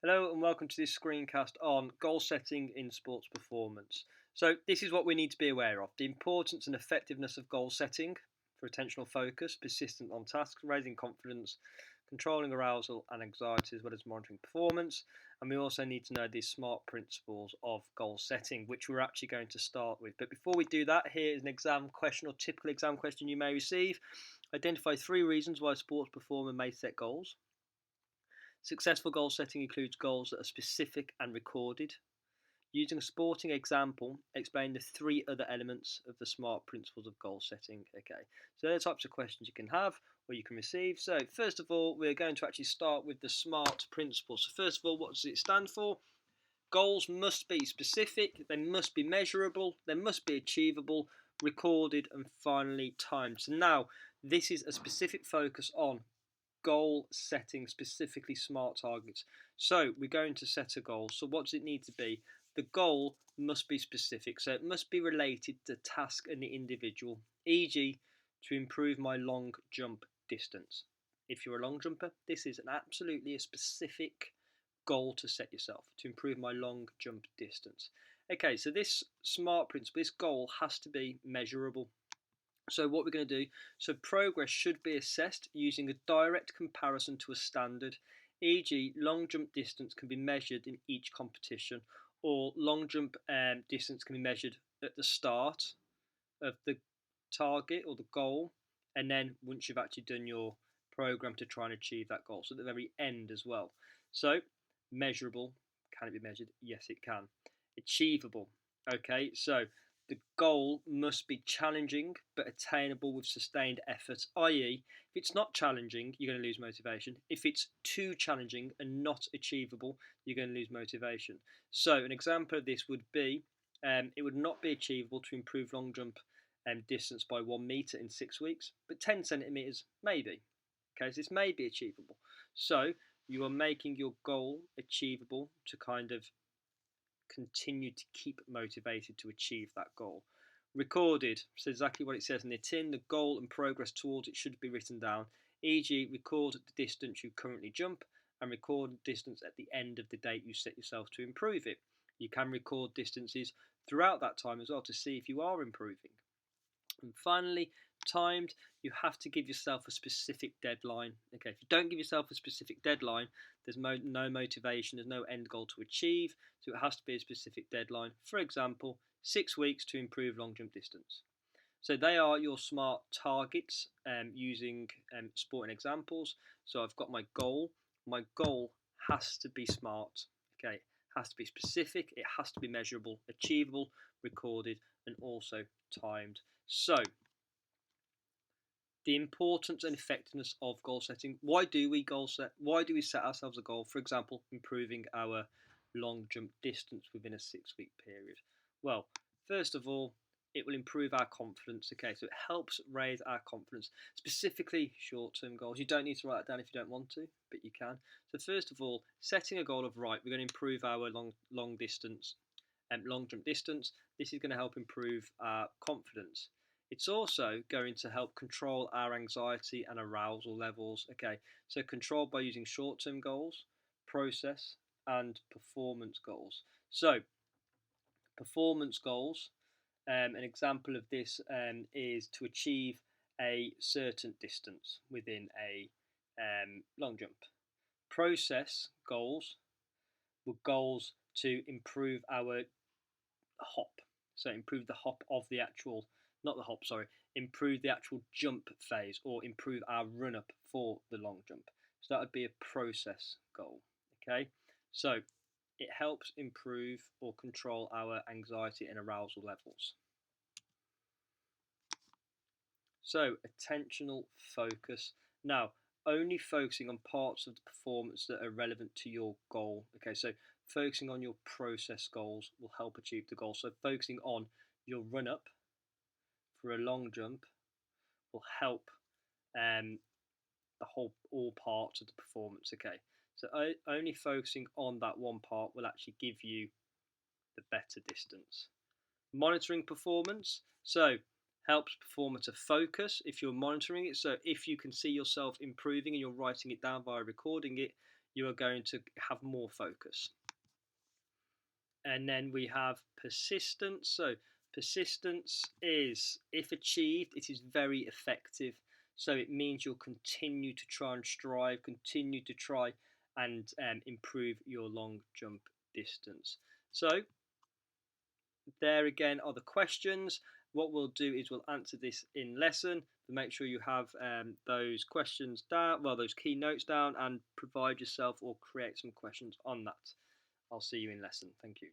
Hello and welcome to this screencast on goal setting in sports performance. So this is what we need to be aware of: the importance and effectiveness of goal setting for attentional focus, persistent on tasks, raising confidence, controlling arousal and anxiety, as well as monitoring performance. And we also need to know the SMART principles of goal setting, which we're actually going to start with. But before we do that, here is an exam question or typical exam question you may receive. Identify 3 reasons why a sports performer may set goals. Successful goal setting includes goals that are specific and recorded. Using a sporting example, explain the 3 other elements of the SMART principles of goal setting. Okay, so there are types of questions you can have or you can receive. So first of all, we're going to actually start with the SMART principles. So first of all, what does it stand for? Goals must be specific, they must be measurable, they must be achievable, recorded, and finally timed. So now, this is a specific focus on goal setting, specifically SMART targets. So we're going to set a goal. So what does it need to be? The goal must be specific. So it must be related to task and the individual, e.g. to improve my long jump distance. If you're a long jumper, this is absolutely a specific goal to set yourself, to improve my long jump distance. Okay, so this SMART principle, this goal has to be measurable. So what we're going to do, so progress should be assessed using a direct comparison to a standard, e.g. long jump distance can be measured in each competition, or long jump distance can be measured at the start of the target or the goal, and then once you've actually done your program to try and achieve that goal, so at the very end as well. So measurable, can it be measured? Yes, it can. Achievable. Okay, so the goal must be challenging but attainable with sustained effort, i.e., if it's not challenging, you're going to lose motivation. If it's too challenging and not achievable, you're going to lose motivation. So, an example of this would be it would not be achievable to improve long jump distance by 1 metre in 6 weeks, but 10 centimetres maybe. Okay, so this may be achievable. So, you are making your goal achievable to kind of continue to keep motivated to achieve that goal. Recorded, so exactly what it says in the tin, the goal and progress towards it should be written down, e.g. record the distance you currently jump and record the distance at the end of the date you set yourself to improve it. You can record distances throughout that time as well to see if you are improving. And finally, timed, you have to give yourself a specific deadline. Okay, if you don't give yourself a specific deadline, there's no motivation, there's no end goal to achieve, so it has to be a specific deadline. For example, 6 weeks to improve long jump distance. So they are your SMART targets using sporting examples. So I've got my goal. My goal has to be SMART. Okay, it has to be specific, it has to be measurable, achievable, recorded, and also timed. So the importance and effectiveness of goal setting. Why do we goal set? Why do we set ourselves a goal? For example, improving our long jump distance within a 6 week period. Well, first of all, it will improve our confidence. Okay, so it helps raise our confidence, specifically short-term goals. You don't need to write it down if you don't want to, but you can. So first of all, setting a goal of right, we're going to improve our long distance and long jump distance. This is going to help improve our confidence. It's also going to help control our anxiety and arousal levels. Okay, so controlled by using short-term goals, process, and performance goals. So performance goals, an example of this is to achieve a certain distance within a long jump. Process goals were goals to improve our hop. So improve the hop of the actual, not the hop, sorry, improve the actual jump phase or improve our run up for the long jump. So that would be a process goal. Okay, so it helps improve or control our anxiety and arousal levels. So attentional focus. Now, only focusing on parts of the performance that are relevant to your goal. Okay, so focusing on your process goals will help achieve the goal. So focusing on your run up for a long jump will help all parts of the performance. Okay, so only focusing on that one part will actually give you the better distance. Monitoring performance. So helps performer to focus if you're monitoring it. So if you can see yourself improving and you're writing it down via recording it, you are going to have more focus. And then we have persistence. So persistence is, if achieved, it is very effective. So it means you'll continue to try and strive, continue to try and improve your long jump distance. So there again are the questions. What we'll do is we'll answer this in lesson, but make sure you have those questions down, well, those key notes down, and provide yourself or create some questions on that. I'll see you in lesson. Thank you.